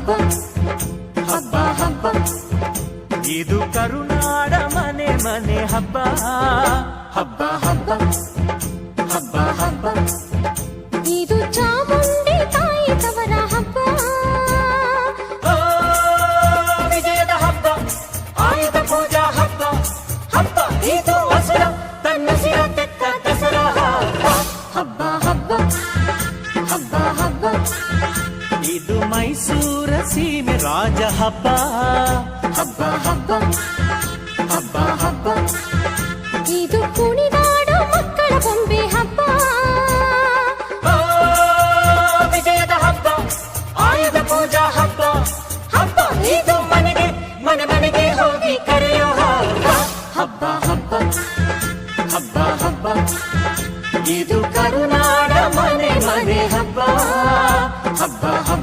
ಹಬ್ಬ ಹಬ್ಬ ಹಬ್ಬ ಇದು ಕರುನಾಡ ಮನೆ ಮನೆ ಹಬ್ಬ ಹಬ್ಬ ಹಬ್ಬ ಹಬ್ಬ ಹಬ್ಬ ಇದು ಚಾಮುಂಡಿ ತಾಯಿ ತವರ ಹಬ್ಬ ವಿಜಯದ ಹಬ್ಬ ಆಯುಧ ಪೂಜಾ ಹಬ್ಬ ಹಬ್ಬ ಇದು ಹಸುರ ತನ್ನ ಸಿರ ತೆತ್ತ ದಸರಾ ಹಬ್ಬ ಹಬ್ಬ ಹಬ್ಬ ಹಬ್ಬ ಇದು ಮೈಸೂರ ಸೀಮೆ ರಾಜ ಹಬ್ಬ ಹಬ್ಬ ಹಬ್ಬ ಹಬ್ಬ ಹಬ್ಬ ಇದು ಕುಣಿದಾಡೋ ಮಕ್ಕಳ ಬೊಂಬೆ ಹಬ್ಬ ವಿಜಯದ ಹಬ್ಬ ಆಯುಧ ಪೂಜಾ ಹಬ್ಬ ಹಬ್ಬ ಇದು ಮನೆಗೆ ಮನೆ ಮನೆಗೆ ಹೋಗಿ ಕರೆಯೋ ಹಬ್ಬ ಹಬ್ಬ ಹಬ್ಬ ಹಬ್ಬ ಇದು ಕರುನಾಡ ಮನೆ ಮನೆ ಹಬ್ಬ ಹಬ್ಬ ಹಬ್ಬ